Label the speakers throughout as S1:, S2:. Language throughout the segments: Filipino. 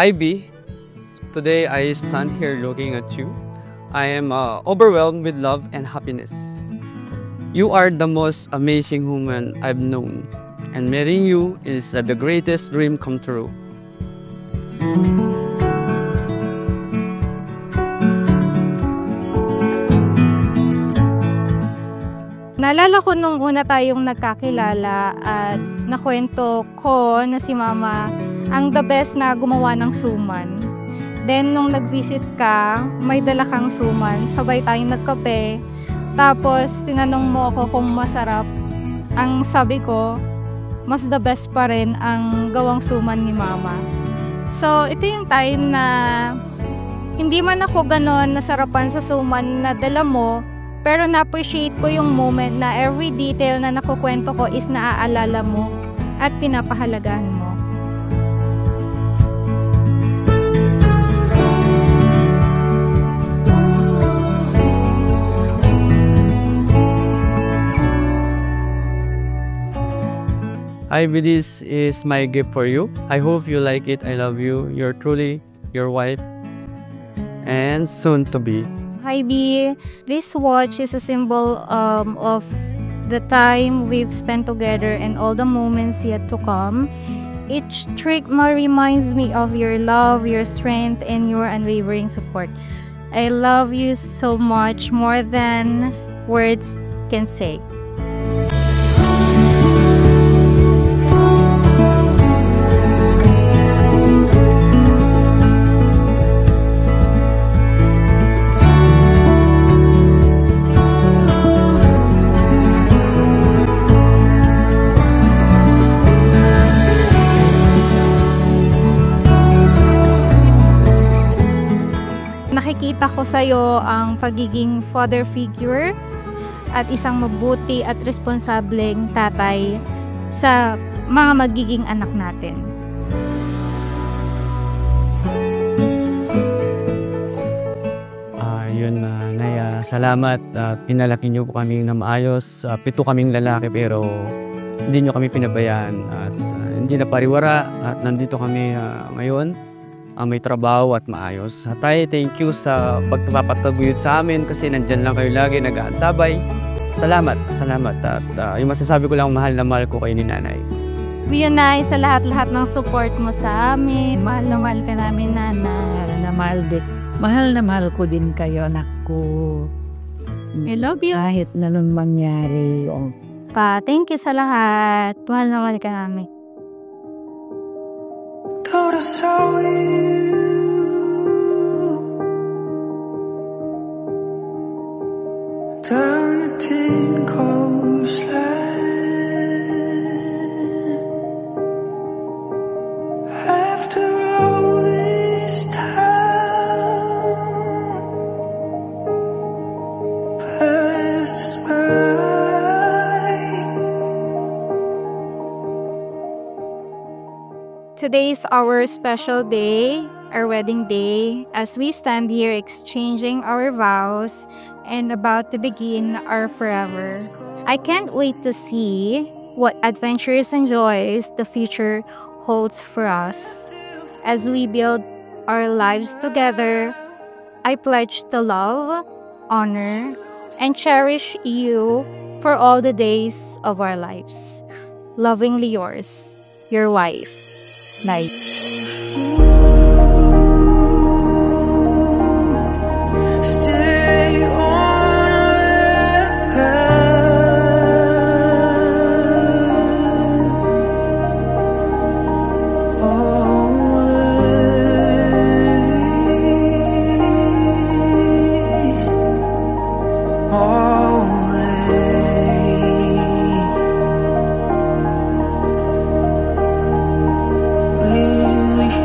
S1: Ivy, today I stand here looking at you. I am overwhelmed with love and happiness. You are the most amazing woman I've known, and marrying you is the greatest dream come true.
S2: Naalala ko nung una tayong nagkakilala at nakwento ko na si Mama ang the best na gumawa ng suman. Then nung nag-visit ka, may dala kang suman, sabay tayong nagkape. Tapos tinanong mo ako kung masarap. Ang sabi ko, mas the best pa rin ang gawang suman ni Mama. So ito yung time na hindi man ako ganon nasarapan sa suman na dala mo, pero na-appreciate ko yung moment na every detail na nakukwento ko is naaalala mo at pinapahalagahan mo.
S1: Ivy, this is my gift for you. I hope you like it. I love you. You're truly your wife and soon to be.
S2: Ivy, this watch is a symbol of the time we've spent together and all the moments yet to come. Each trick reminds me of your love, your strength, and your unwavering support. I love you so much, more than words can say. Nakikita ko sa'yo ang pagiging father figure at isang mabuti at responsableng tatay sa mga magiging anak natin.
S1: Yun, Naya, salamat. Pinalaki niyo po kami na maayos. 7 kaming lalaki pero hindi niyo kami pinabayaan at hindi na pariwara at nandito kami ngayon. May trabaho at maayos. Tay, thank you sa pagpapataguyod sa amin kasi nandyan lang kayo lagi nag-aantabay. Salamat. At yung masasabi ko lang, mahal na mahal ko kayo ni Nanay.
S2: Yun, Nay, sa lahat-lahat ng support mo sa amin. Mahal na mahal ka namin, Nanay.
S3: Mahal na mahal ko din kayo, anak ko.
S2: I love you.
S3: Kahit na nung mangyari.
S2: Thank you sa lahat. Mahal na mahal ka namin.
S4: Thought I saw you down a tin coastline. After all this time passed us by.
S2: Today is our special day, our wedding day, as we stand here exchanging our vows and about to begin our forever. I can't wait to see what adventures and joys the future holds for us. As we build our lives together, I pledge to love, honor, and cherish you for all the days of our lives. Lovingly yours, your wife. Night.
S4: Stay on. Always.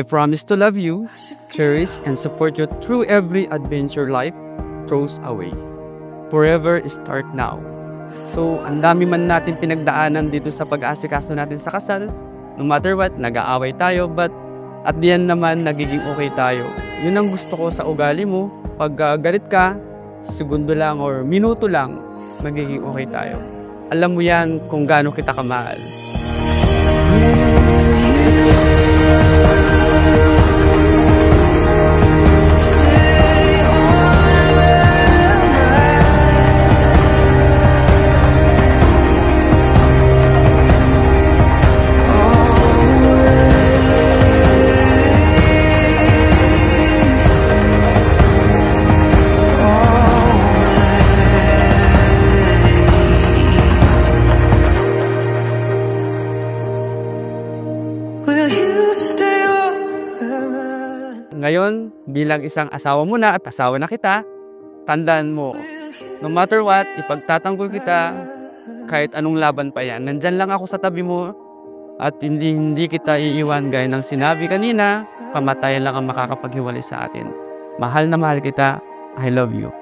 S1: I promise to love you, cherish, and support you through every adventure life throws away. Forever start now. So, ang dami man natin pinagdaanan dito sa pag-aasikaso natin sa kasal. No matter what, nag-aaway tayo, but at the end naman, nagiging okay tayo. Yun ang gusto ko sa ugali mo. Pag galit ka, segundo lang or minuto lang, magiging okay tayo. Alam mo yan kung gaano kita kamahal.
S4: Will you stay up?
S1: Ngayon, bilang isang asawa mo na at asawa na kita, tandaan mo, no matter what, ipagtatanggol kita, kahit anong laban pa yan. Nandyan lang ako sa tabi mo at hindi kita iiwan gaya ng sinabi kanina, kamatayan lang ang makakapaghiwalay sa atin. Mahal na mahal kita. I love you.